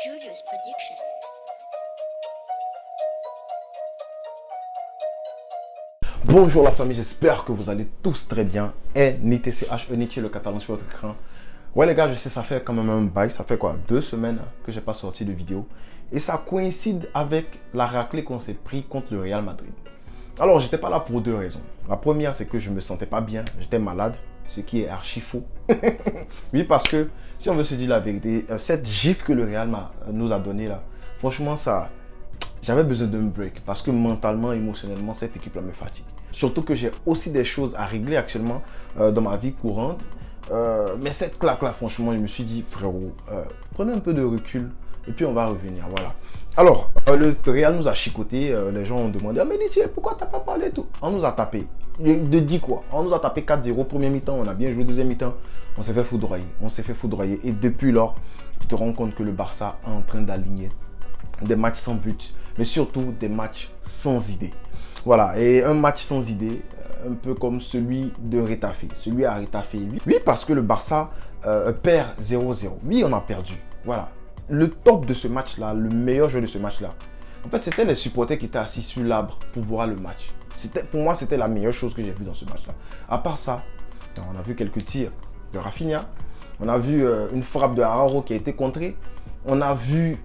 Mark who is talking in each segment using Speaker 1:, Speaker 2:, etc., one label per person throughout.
Speaker 1: Julius Prediction.
Speaker 2: Bonjour la famille, j'espère que vous allez tous très bien. NITCH, le catalan sur votre écran. Ouais les gars, je sais, ça fait quand même un bail, ça fait quoi, 2 semaines que j'ai pas sorti de vidéo. Et ça coïncide avec la raclée qu'on s'est pris contre le Real Madrid. Alors j'étais pas là pour 2 raisons. La première, c'est que je me sentais pas bien, j'étais malade, ce qui est archi faux. Oui, parce que si on veut se dire la vérité, cette gifle que le Real nous a donnée là, franchement ça... J'avais besoin d'un break parce que mentalement, émotionnellement, cette équipe-là me fatigue. Surtout que j'ai aussi des choses à régler actuellement dans ma vie courante. Mais cette claque-là, franchement, je me suis dit, frérot, prenez un peu de recul et puis on va revenir. Voilà. Alors, le Real nous a chicoté. Les gens ont demandé, ah, mais Nietzsche, pourquoi t'as pas parlé et tout? On nous a tapé. De dit quoi? On nous a tapé 4-0 premier mi-temps. On a bien joué deuxième mi-temps. On s'est fait foudroyer. On s'est fait foudroyer. Et depuis lors, tu te rends compte que le Barça est en train d'aligner des matchs sans but, mais surtout des matchs sans idée. Voilà, et un match sans idée, un peu comme celui de Retafe, celui à Retafe. Oui, parce que le Barça perd 0-0. Oui, on a perdu. Voilà. Le top de ce match-là, le meilleur joueur de ce match-là, en fait, c'était les supporters qui étaient assis sur l'arbre pour voir le match. Pour moi, c'était la meilleure chose que j'ai vue dans ce match-là. À part ça, on a vu quelques tirs de Rafinha. On a vu une frappe de Araujo qui a été contrée. On a vu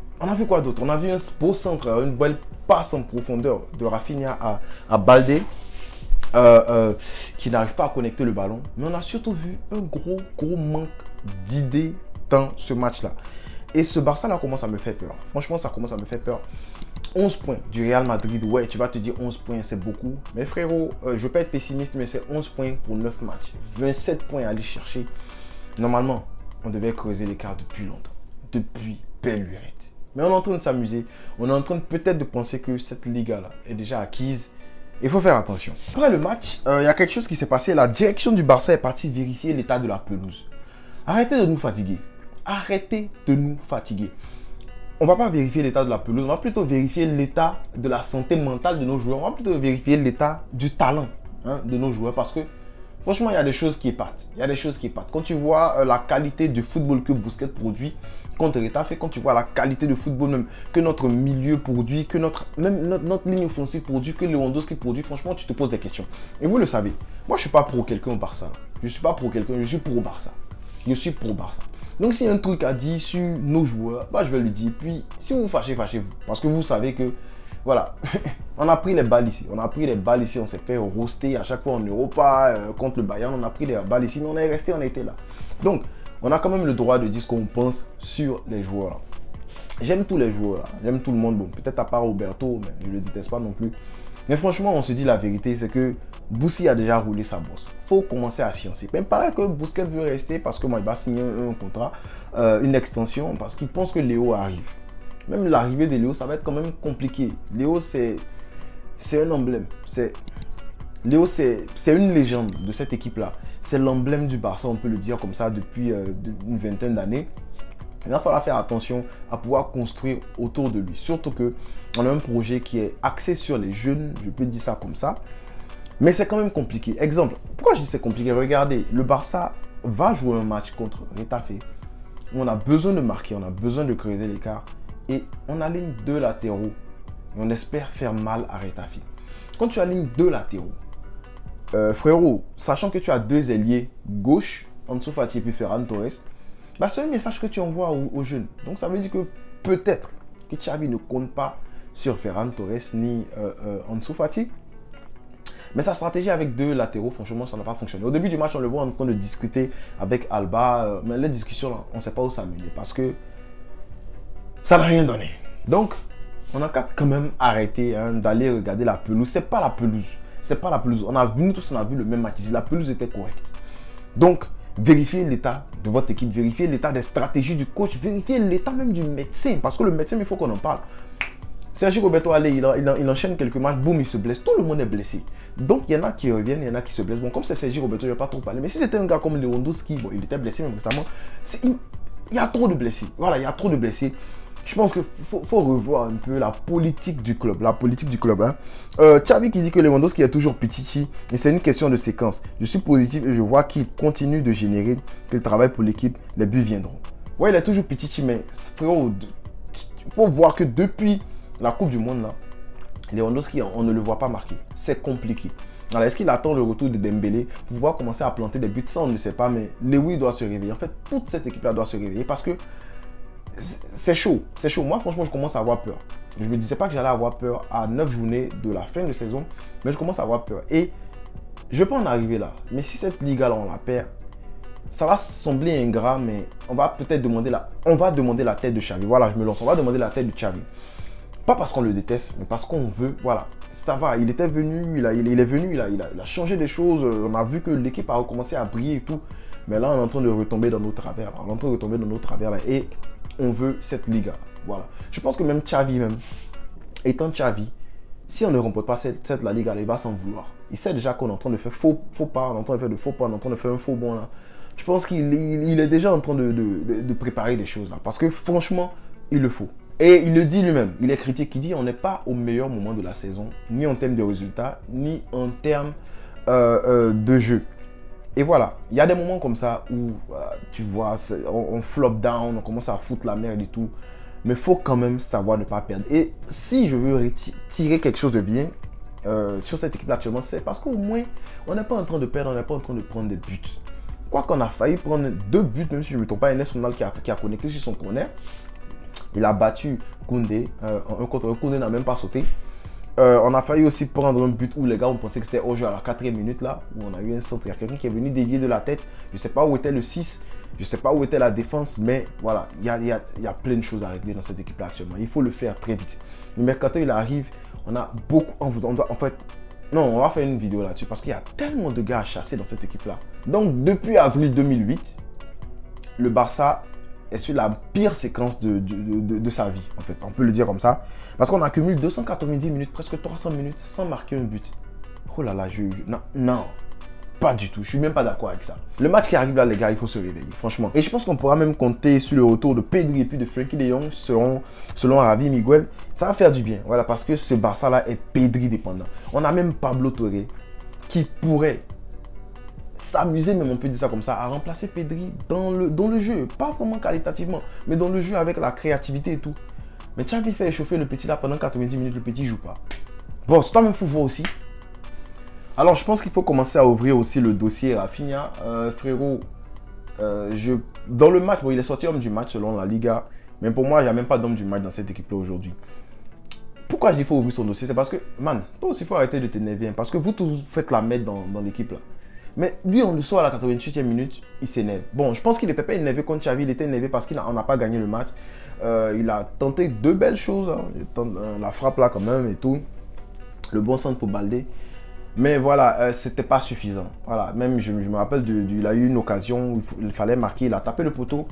Speaker 2: quoi d'autre? On a vu un beau centre, une belle passe en profondeur de Rafinha à Baldé qui n'arrive pas à connecter le ballon. Mais on a surtout vu un gros manque d'idées dans ce match-là. Et ce Barça-là commence à me faire peur. Franchement, ça commence à me faire peur. 11 points du Real Madrid. Ouais, tu vas te dire 11 points, c'est beaucoup. Mais frérot, je ne veux pas être pessimiste, mais c'est 11 points pour 9 matchs. 27 points à aller chercher. Normalement, on devait creuser l'écart depuis longtemps. Depuis belle lurette. Mais on est en train de s'amuser. On est en train peut-être de penser que cette Liga-là est déjà acquise. Il faut faire attention. Après le match, il y a quelque chose qui s'est passé. La direction du Barça est partie vérifier l'état de la pelouse. Arrêtez de nous fatiguer. Arrêtez de nous fatiguer. On ne va pas vérifier l'état de la pelouse. On va plutôt vérifier l'état de la santé mentale de nos joueurs. On va plutôt vérifier l'état du talent de nos joueurs. Parce que franchement, il y a des choses qui épatent. Il y a des choses qui épatent. Quand tu vois la qualité du football que Busquets produit contre Retafe, quand tu vois la qualité de football même que notre milieu produit, que notre ligne offensive produit, que Lewandowski produit, franchement, tu te poses des questions. Et vous le savez, moi, je ne suis pas pro quelqu'un au Barça. Je ne suis pas pro quelqu'un, je suis pro Barça. Je suis pro Barça. Donc, s'il y a un truc à dire sur nos joueurs, bah, je vais le dire. Puis, si vous vous fâchez, fâchez-vous. Parce que vous savez que, voilà, on a pris les balles ici. On a pris les balles ici. On s'est fait roaster à chaque fois en Europa contre le Bayern. On a pris les balles ici, mais on est resté, on était là. Donc, on a quand même le droit de dire ce qu'on pense sur les joueurs. J'aime tous les joueurs. J'aime tout le monde. Bon, peut-être à part Roberto, mais je ne le déteste pas non plus. Mais franchement, on se dit la vérité, c'est que Boussi a déjà roulé sa bosse. Il faut commencer à sciencer. Il me paraît que Busquets veut rester parce que moi, il va signer un contrat, une extension, parce qu'il pense que Léo arrive. Même l'arrivée de Léo, ça va être quand même compliqué. Léo, c'est un emblème. Léo, c'est une légende de cette équipe-là. C'est l'emblème du Barça, on peut le dire comme ça, depuis une vingtaine d'années. Il va falloir faire attention à pouvoir construire autour de lui. Surtout qu'on a un projet qui est axé sur les jeunes, je peux dire ça comme ça. Mais c'est quand même compliqué. Exemple, pourquoi je dis c'est compliqué? Regardez, le Barça va jouer un match contre Retafe. On a besoin de marquer, on a besoin de creuser l'écart. Et on aligne 2 latéraux. Et on espère faire mal à Retafe. Quand tu alignes 2 latéraux, frérot, sachant que tu as 2 ailiers gauche, Ansu Fati et puis Ferran Torres, bah, c'est un message que tu envoies aux jeunes. Donc ça veut dire que peut-être que Xavi ne compte pas sur Ferran Torres ni Ansu Fati. Mais sa stratégie avec 2 latéraux, franchement, ça n'a pas fonctionné. Au début du match, on le voit en train de discuter avec Alba. Mais les discussions, là, on ne sait pas où ça mène parce que ça n'a rien donné. Donc, on a qu'à quand même arrêter d'aller regarder la pelouse. C'est pas la pelouse. C'est pas la pelouse. Nous tous, on a vu le même match ici. La pelouse était correcte. Donc, vérifiez l'état de votre équipe. Vérifiez l'état des stratégies du coach. Vérifiez l'état même du médecin. Parce que le médecin, il faut qu'on en parle. Sergio Roberto, allez, il enchaîne quelques matchs. Boum, il se blesse. Tout le monde est blessé. Donc, il y en a qui reviennent, il y en a qui se blessent. Bon, comme c'est Sergio Roberto, je ne vais pas trop parler. Mais si c'était un gars comme Lewandowski, bon, il était blessé même récemment. Il y a trop de blessés. Voilà, il y a trop de blessés. Je pense qu'il faut revoir un peu la politique du club. Xavi qui dit que Lewandowski est toujours Pichichi et c'est une question de séquence. Je suis positif et je vois qu'il continue de générer, qu'il travaille pour l'équipe, les buts viendront. Ouais, il est toujours Pichichi, mais frérot, Il faut voir que depuis la Coupe du Monde, là, Lewandowski, on ne le voit pas marquer. C'est compliqué. Alors, est-ce qu'il attend le retour de Dembélé pour pouvoir commencer à planter des buts? Ça, on ne sait pas, mais Lewy doit se réveiller. En fait, toute cette équipe-là doit se réveiller parce que c'est chaud. C'est chaud. Moi, franchement, je commence à avoir peur. Je ne me disais pas que j'allais avoir peur à 9 journées de la fin de saison, mais je commence à avoir peur. Et je peux en arriver là. Mais si cette Liga-là, on la perd, ça va sembler ingrat, mais on va peut-être demander la tête de Xavi. Voilà, je me lance. On va demander la tête de Xavi. Pas parce qu'on le déteste, mais parce qu'on veut, voilà, ça va, il était venu, il est venu, il a changé des choses, on a vu que l'équipe a recommencé à briller et tout, mais là on est en train de retomber dans nos travers, là, et on veut cette Liga, voilà. Je pense que même Xavi, étant Xavi, si on ne remporte pas cette la Liga, il va s'en vouloir. Il sait déjà qu'on est en train de faire faux pas, on est en train de faire de faux pas, on est en train de faire un faux bon là. Je pense qu'il est déjà en train de préparer des choses là, parce que franchement, il le faut. Et il le dit lui-même, il est critique, il dit on n'est pas au meilleur moment de la saison, ni en termes de résultats, ni en termes de jeu. Et voilà, il y a des moments comme ça où tu vois, on flop down, on commence à foutre la merde et tout. Mais il faut quand même savoir ne pas perdre. Et si je veux tirer quelque chose de bien sur cette équipe actuellement, c'est parce qu'au moins, on n'est pas en train de perdre, on n'est pas en train de prendre des buts. Quoi qu'on a failli prendre 2 buts, même si je ne me trompe pas, Enes Ronald qui a connecté sur son corner. Il a battu Koundé, un contre Koundé n'a même pas sauté. On a failli aussi prendre un but où les gars ont pensé que c'était au jeu à la 4e minute là, où on a eu un centre. Il y a quelqu'un qui est venu dévier de la tête. Je ne sais pas où était le 6, je ne sais pas où était la défense, mais voilà, il y a plein de choses à régler dans cette équipe là actuellement. Il faut le faire très vite. Le mercato il arrive, on a beaucoup, on va faire une vidéo là-dessus parce qu'il y a tellement de gars à chasser dans cette équipe là. Donc depuis avril 2008, le Barça est sur la pire séquence de sa vie, en fait, on peut le dire comme ça. Parce qu'on accumule 290 minutes, presque 300 minutes, sans marquer un but. Oh là là, non, pas du tout, je suis même pas d'accord avec ça. Le match qui arrive là, les gars, il faut se réveiller, franchement. Et je pense qu'on pourra même compter sur le retour de Pedri et puis de Frenkie de Jong, selon Javi Miguel. Ça va faire du bien, voilà, parce que ce Barça-là est Pedri dépendant. On a même Pablo Torre qui pourrait s'amuser, même on peut dire ça comme ça, à remplacer Pedri dans le jeu. Pas vraiment qualitativement, mais dans le jeu avec la créativité et tout. Mais Xavi fait échauffer le petit là pendant 90 minutes, le petit joue pas. Bon, c'est toi-même faut voir aussi. Alors, je pense qu'il faut commencer à ouvrir aussi le dossier Rafinha. Frérot, dans le match, bon, il est sorti homme du match selon la Liga. Mais pour moi, il n'y a même pas d'homme du match dans cette équipe-là aujourd'hui. Pourquoi je dis qu'il faut ouvrir son dossier? C'est parce que, man, toi aussi, il faut arrêter de t'énerver. Parce que vous tous faites la merde dans l'équipe là. Mais lui, on le sort à la 88e minute, il s'énerve. Bon, je pense qu'il n'était pas énervé contre Xavi, il était énervé parce qu'on n'a pas gagné le match. Il a tenté 2 belles choses, hein. La frappe là quand même et tout. Le bon centre pour Baldé. Mais voilà, c'était pas suffisant. Voilà, même je me rappelle, il a eu une occasion où il fallait marquer, il a tapé le poteau.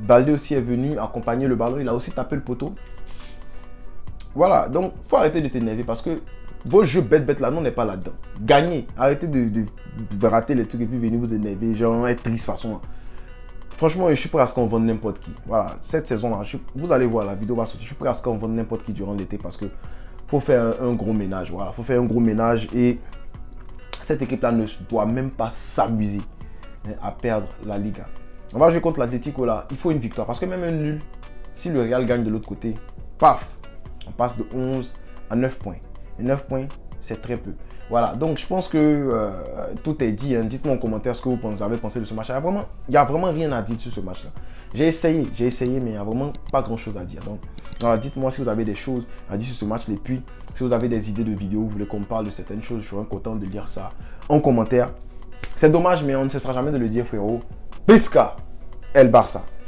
Speaker 2: Baldé aussi est venu accompagner le ballon, il a aussi tapé le poteau. Voilà, donc faut arrêter de t'énerver parce que vos jeux bêtes là, nous on n'est pas là-dedans. Gagnez, arrêtez de rater les trucs et puis venir vous énerver, genre être triste façon. Franchement, je suis prêt à ce qu'on vende n'importe qui. Voilà, cette saison-là, vous allez voir, la vidéo va sortir. Je suis prêt à ce qu'on vende n'importe qui durant l'été parce que faut faire un gros ménage. Voilà, faut faire un gros ménage et cette équipe-là ne doit même pas s'amuser à perdre la Liga. On va jouer contre l'Atlético là, il faut une victoire parce que même un nul, si le Real gagne de l'autre côté, paf, on passe de 11 à 9 points. Et 9 points, c'est très peu. Voilà, donc je pense que tout est dit. Hein. Dites-moi en commentaire ce que vous avez pensé de ce match. Il n'y a vraiment rien à dire sur ce match-là. J'ai essayé, mais il n'y a vraiment pas grand-chose à dire. Donc, voilà, dites-moi si vous avez des choses à dire sur ce match. Et puis, si vous avez des idées de vidéos, vous voulez qu'on parle de certaines choses, je serai content de lire ça en commentaire. C'est dommage, mais on ne cessera jamais de le dire, frérot. Pesca, El Barça.